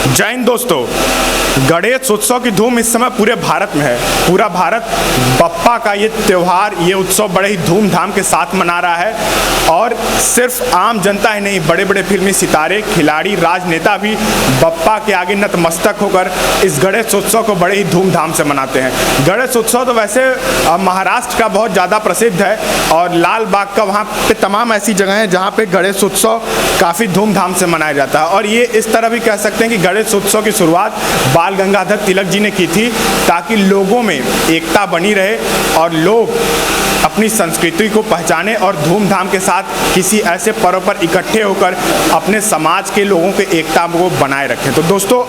जय हिंद दोस्तों। गणेश उत्सव की धूम इस समय पूरे भारत में है। पूरा भारत बप्पा का ये त्यौहार, ये उत्सव बड़े ही धूमधाम के साथ मना रहा है और सिर्फ आम जनता ही नहीं, बड़े बड़े फिल्मी सितारे, खिलाड़ी, राजनेता भी बप्पा के आगे नतमस्तक होकर इस गणेश उत्सव को बड़े ही धूमधाम से मनाते हैं। गणेश उत्सव तो वैसे महाराष्ट्र का बहुत ज़्यादा प्रसिद्ध है और लाल बाग का वहाँ पे तमाम ऐसी जगह हैं जहाँ पे गणेश उत्सव काफ़ी धूमधाम से मनाया जाता है। और ये इस तरह भी कह सकते हैं कि गणेश उत्सव की शुरुआत बाल गंगाधर तिलक जी ने की थी, ताकि लोगों में एकता बनी रहे और लोग अपनी संस्कृति को पहचाने और धूमधाम के साथ किसी ऐसे पर्व पर इकट्ठे होकर अपने समाज के लोगों के एकता को बनाए रखें। तो दोस्तों,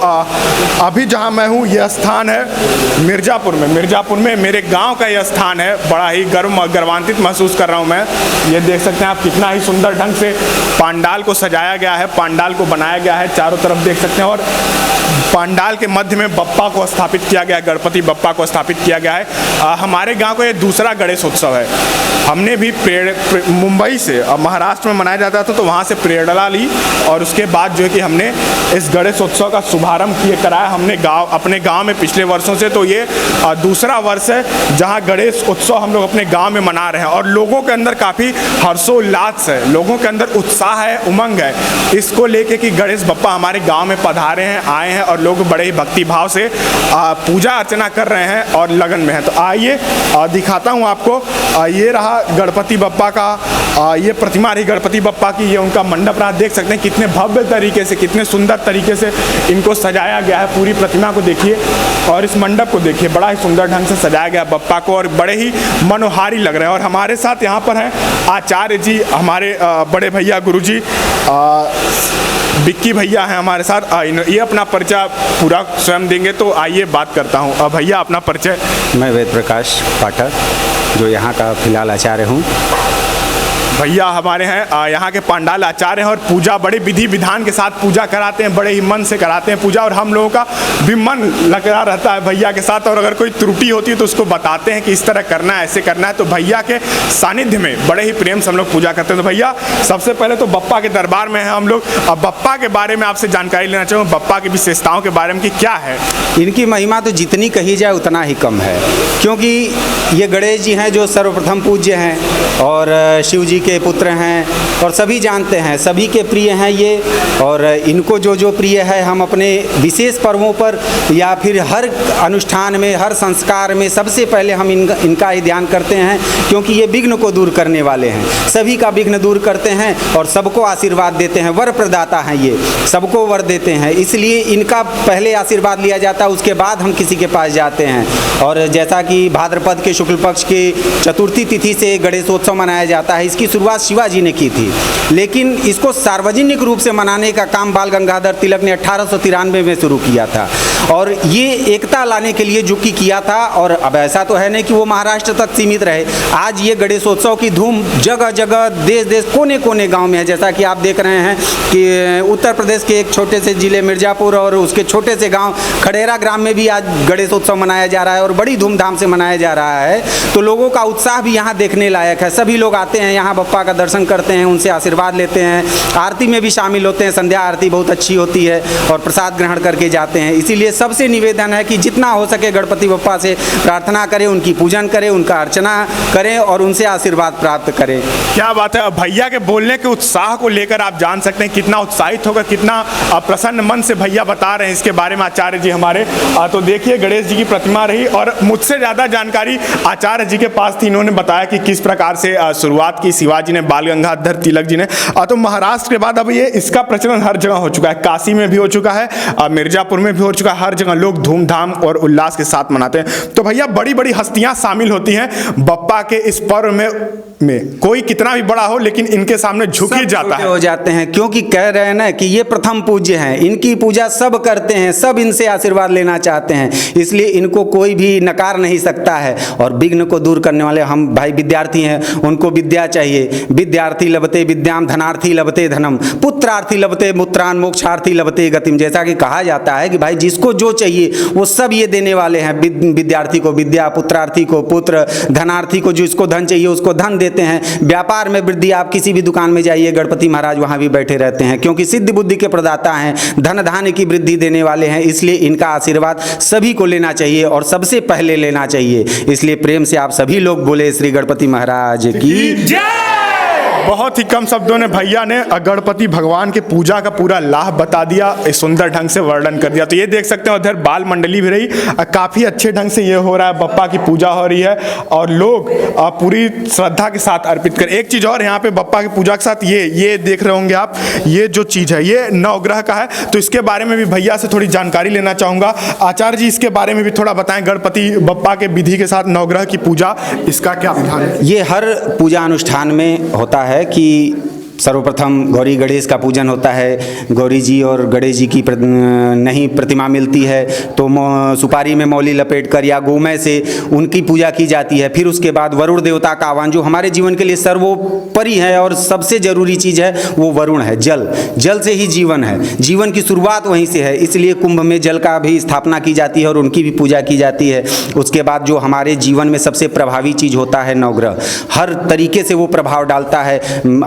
अभी जहां मैं हूं यह स्थान है मिर्ज़ापुर में मेरे गांव का यह स्थान है। बड़ा ही गर्वान्वित महसूस कर रहा हूं मैं। ये देख सकते हैं आप कितना ही सुंदर ढंग से पांडाल को सजाया गया है, पांडाल को बनाया गया है, चारों तरफ देख सकते हैं। और पांडाल के मध्य में बप्पा को स्थापित किया गया है, गणपति बप्पा को स्थापित किया गया है। हमारे गांव का ये दूसरा गणेश उत्सव है। हमने भी मुंबई से, महाराष्ट्र में मनाया जाता था तो वहाँ से प्रेरणा ली और उसके बाद जो है कि हमने इस गणेश उत्सव का शुभारंभ कराया हमने अपने गांव में पिछले वर्षों से। तो ये दूसरा वर्ष है जहाँ गणेश उत्सव हम लोग अपने गांव में मना रहे हैं और लोगों के अंदर काफ़ी हर्षोल्लास है, लोगों के अंदर उत्साह है, उमंग है इसको लेके कि गणेश बप्पा हमारे गाँव में पधारे हैं, आए हैं और लोग बड़े ही भक्तिभाव से पूजा अर्चना कर रहे हैं और लगन में है। तो आइए दिखाता हूँ आपको। ये रहा गणपति बप्पा का, ये प्रतिमा रही गणपति बप्पा की, ये उनका मंडप रहा। देख सकते हैं कितने भव्य तरीके से, कितने सुंदर तरीके से इनको सजाया गया है। पूरी प्रतिमा को देखिए और इस मंडप को देखिए, बड़ा ही सुंदर ढंग से सजाया गया बप्पा को और बड़े ही मनोहारी लग रहे हैं। और हमारे साथ यहाँ पर हैं आचार्य जी, हमारे बड़े भैया गुरु जी बिक्की भैया हैं हमारे साथ। ये अपना परिचय पूरा स्वयं देंगे, तो आइए बात करता हूँ। भैया अपना परिचय। मैं वेद प्रकाश पाठक, जो यहाँ का फिलहाल आचार्य हूँ। भैया हमारे हैं यहाँ के पांडाल आचार्य हैं और पूजा बड़े विधि विधान के साथ पूजा कराते हैं, बड़े ही मन से कराते हैं पूजा। और हम लोगों का भी मन लगा रहता है भैया के साथ, और अगर कोई त्रुटि होती है तो उसको बताते हैं कि इस तरह करना है, ऐसे करना है। तो भैया के सानिध्य में बड़े ही प्रेम से हम लोग पूजा करते हैं। तो भैया सबसे पहले तो बप्पा के दरबार में हैं हम लोग। अब बप्पा के बारे में आपसे जानकारी लेना चाहूँगा, बप्पा की विशेषताओं के बारे में कि क्या है। इनकी महिमा तो जितनी कही जाए उतना ही कम है, क्योंकि ये गणेश जी हैं जो सर्वप्रथम पूज्य हैं और शिव जी के पुत्र हैं और सभी जानते हैं, सभी के प्रिय हैं ये। और इनको जो जो प्रिय है हम अपने विशेष पर्वों पर या फिर हर अनुष्ठान में, हर संस्कार में सबसे पहले हम इनका ही ध्यान करते हैं, क्योंकि ये विघ्न को दूर करने वाले हैं। सभी का विघ्न दूर करते हैं और सबको आशीर्वाद देते हैं, वर प्रदाता हैं ये, सबको वर देते हैं। इसलिए इनका पहले आशीर्वाद लिया जाता है, उसके बाद हम किसी के पास जाते हैं। और जैसा कि भाद्रपद के शुक्ल पक्ष की चतुर्थी तिथि से गणेशोत्सव मनाया जाता है। इसकी शुरुआत शिवाजी ने की थी, लेकिन इसको सार्वजनिक रूप से मनाने का काम बाल गंगाधर तिलक ने 1893 में शुरू किया था और ये एकता लाने के लिए जुकी किया था। और अब ऐसा तो है नहीं कि वो महाराष्ट्र तक सीमित रहे। आज ये गणेशोत्सव की धूम जगह जगह, देश देश, कोने कोने गांव में है। जैसा कि आप देख रहे हैं कि उत्तर प्रदेश के एक छोटे से जिले मिर्ज़ापुर और उसके छोटे से गाँव खड़ेरा ग्राम में भी आज गणेशोत्सव मनाया जा रहा है और बड़ी धूमधाम से मनाया जा रहा है। तो लोगों का उत्साह भी यहाँ देखने लायक है। सभी लोग आते हैं यहाँ, बप्पा का दर्शन करते हैं, उनसे आशीर्वाद लेते हैं, आरती में भी शामिल होते हैं। संध्या आरती बहुत अच्छी होती है और प्रसाद ग्रहण करके जाते हैं। इसीलिए सबसे निवेदन है कि जितना हो सके गणपति बप्पा से प्रार्थना करें, उनकी पूजन करें, उनका अर्चना करें और उनसे आशीर्वाद प्राप्त करें। क्या बात है। भैया के बोलने के उत्साह को लेकर आप जान सकते हैं कितना उत्साहित होकर, कितना प्रसन्न मन से भैया बता रहे हैं इसके बारे में आचार्य जी हमारे। तो देखिए गणेश जी की प्रतिमा रही और मुझसे ज़्यादा जानकारी आचार्य जी के पास थी। इन्होंने बताया कि किस प्रकार से शुरुआत की शिवाजी ने, बाल गंगाधर तिलक जी ने। तो महाराष्ट्र के बाद अब ये इसका प्रचलन हर जगह हो चुका है। काशी में भी हो चुका है, मिर्ज़ापुर में भी हो चुका है। हर जगह लोग धूमधाम और उल्लास के साथ मनाते हैं। तो भैया बड़ी बड़ी हस्तियां शामिल होती हैं बप्पा के इस पर्व में कोई कितना भी बड़ा हो लेकिन इनके सामने झुक ही जाता है, हो जाते हैं, क्योंकि कह रहे हैं ना कि ये प्रथम पूज्य हैं। इनकी पूजा सब करते हैं, सब इनसे आशीर्वाद लेना चाहते हैं, इसलिए इनको कोई भी नकार नहीं सकता है। और विघ्न को दूर करने वाले हम भाई विद्यार्थी हैं, उनको विद्या चाहिए। विद्यार्थी लभते विद्याम, धनार्थी लभते धनम, पुत्रार्थी लभते पुत्रान, मोक्षार्थी लभते गतिम। जैसा कि कहा जाता है कि भाई जिसको जो चाहिए वो सब ये देने वाले हैं। विद्यार्थी को विद्या, पुत्रार्थी को पुत्र, धनार्थी को जिसको धन चाहिए उसको धन देते हैं। व्यापार में वृद्धि, आप किसी भी दुकान में जाइए, गणपति महाराज वहाँ भी बैठे रहते हैं, क्योंकि सिद्धि बुद्धि के प्रदाता हैं, धन धान्य की वृद्धि देने वाले हैं। इसलिए इनका आशीर्वाद सभी को लेना चाहिए और सबसे पहले लेना चाहिए। इसलिए प्रेम से आप सभी लोग बोले श्री गणपति महाराज की जय। बहुत ही कम शब्दों ने भैया ने गणपति भगवान के पूजा का पूरा लाभ बता दिया, इस सुंदर ढंग से वर्णन कर दिया। तो ये देख सकते हैं उधर बाल मंडली भी रही, काफ़ी अच्छे ढंग से ये हो रहा है, बप्पा की पूजा हो रही है और लोग पूरी श्रद्धा के साथ अर्पित कर। एक चीज़ और यहाँ पे बप्पा की पूजा के साथ ये देख रहे होंगे आप, ये जो चीज़ है ये नवग्रह का है, तो इसके बारे में भी भैया से थोड़ी जानकारी लेना चाहूँगा। आचार्य जी इसके बारे में भी थोड़ा बताएं, गणपति बप्पा के विधि के साथ नवग्रह की पूजा, इसका क्या विधान है? ये हर पूजा अनुष्ठान में होता है कि सर्वप्रथम गौरी गणेश का पूजन होता है। गौरी जी और गणेश जी की नहीं प्रतिमा मिलती है तो सुपारी में मौली लपेटकर या गोमय से उनकी पूजा की जाती है। फिर उसके बाद वरुण देवता का आह्वान, जो हमारे जीवन के लिए सर्वोपरि है और सबसे जरूरी चीज़ है, वो वरुण है। जल से ही जीवन है, जीवन की शुरुआत वहीं से है, इसलिए कुंभ में जल का भी स्थापना की जाती है और उनकी भी पूजा की जाती है। उसके बाद जो हमारे जीवन में सबसे प्रभावी चीज़ होता है नवग्रह, हर तरीके से वो प्रभाव डालता है।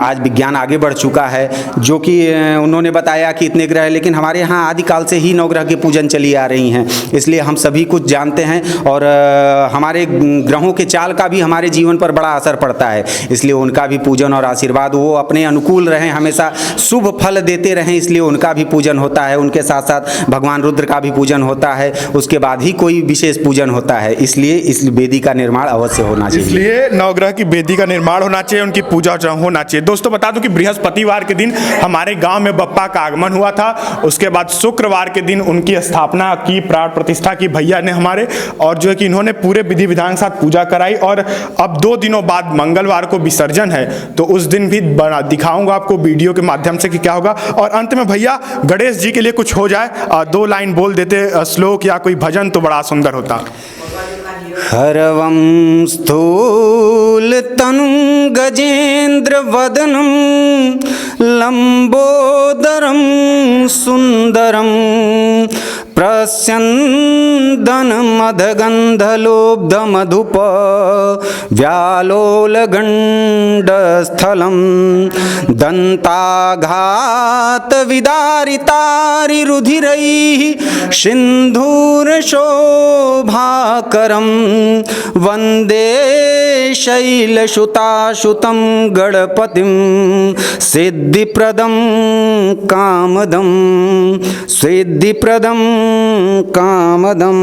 आज विज्ञान आगे बढ़ चुका है, जो कि उन्होंने बताया कि इतने ग्रह, लेकिन हमारे यहाँ आदिकाल से ही नवग्रह के पूजन चली आ रही हैं, इसलिए हम सभी कुछ जानते हैं और हमारे ग्रहों के चाल का भी हमारे जीवन पर बड़ा असर पड़ता है। इसलिए उनका भी पूजन और आशीर्वाद, वो अपने अनुकूल रहें, हमेशा शुभ फल देते रहें, इसलिए उनका भी पूजन होता है। उनके साथ साथ भगवान रुद्र का भी पूजन होता है, उसके बाद ही कोई विशेष पूजन होता है। इसलिए इस वेदी का निर्माण अवश्य होना चाहिए, इसलिए नवग्रह की वेदी का निर्माण होना चाहिए, उनकी पूजा होना चाहिए। दोस्तों बता दूं कि बृहस्पतिवार के दिन हमारे गांव में बप्पा का आगमन हुआ था, उसके बाद शुक्रवार के दिन उनकी स्थापना की, प्राण प्रतिष्ठा की भैया ने हमारे, और जो है कि इन्होंने पूरे विधि विधान के साथ पूजा कराई। और अब 2 दिनों बाद मंगलवार को विसर्जन है, तो उस दिन भी दिखाऊंगा आपको वीडियो के माध्यम से कि क्या होगा। और अंत में भैया गणेश जी के लिए कुछ हो जाए, 2 लाइन बोल देते, श्लोक या कोई भजन, तो बड़ा सुंदर होता। हरवं स्थूलतनुं गजेन्द्रवदनं लंबोदरं सुंदरं प्रस्यन्दनमदगन्धलोब्धमधुप व्यालोलगण्डस्थलं दन्ताघातविदारितारिरुधिरैः सिन्धूरशोभाकरं वन्दे शैलसुताशुतं गणपतिं सिद्धिप्रदं कामदं सिद्धिप्रदं कामदम।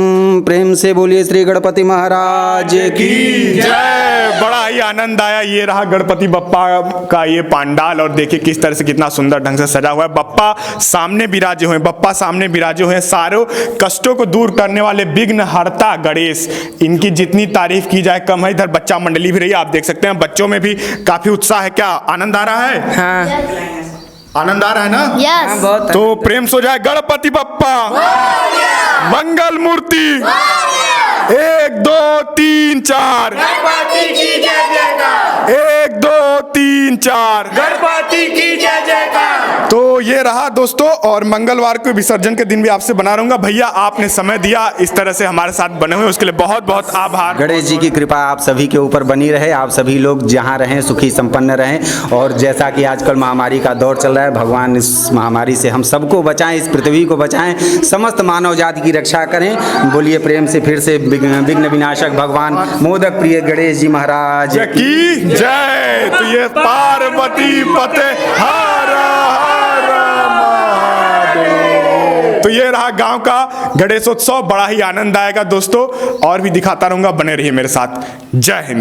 प्रेम से बोलिए श्री गणपति महाराज की जय। बड़ा ही आनंद आया। ये रहा गणपति बप्पा का ये पंडाल, और देखिए किस तरह से कितना सुंदर ढंग से सजा हुआ है। बप्पा सामने विराजे हुए, बप्पा सामने विराजे हुए, सारों कष्टों को दूर करने वाले विघ्न हरता गणेश, इनकी जितनी तारीफ की जाए कम है। इधर बच्चा मंडली भी रही, आप देख सकते हैं बच्चों में भी काफी उत्साह है। क्या आनंद आ रहा है? हाँ, आनंद आ रहा है ना? यस। बहुत तो प्रेम से हो जाए गणपति बप्पा मंगल मूर्ति 1 2 3 4 गणपति की जय जयकार, 1 2 3 4 गणपति की जय जयकार। तो ये रहा दोस्तों, और मंगलवार को विसर्जन के दिन भी आपसे बना रहूंगा। भैया आपने समय दिया, इस तरह से हमारे साथ बने हुए, उसके लिए बहुत बहुत आभार। गणेश जी की कृपा आप सभी के ऊपर बनी रहे, आप सभी लोग जहाँ रहें सुखी संपन्न रहें। और जैसा कि आजकल महामारी का दौर चल रहा है, भगवान इस महामारी से हम सबको बचाएं, इस पृथ्वी को बचाएं, समस्त मानव जाति की रक्षा करें। बोलिए प्रेम से फिर से विघ्न विनाशक भगवान मोदक प्रिय गणेश जी महाराज की जय। तो ये पार्वती पते हर हर महादेव। तो ये रहा गांव का गणेशोत्सव, बड़ा ही आनंद आएगा दोस्तों, और भी दिखाता रहूंगा, बने रहिए मेरे साथ। जय हिंद।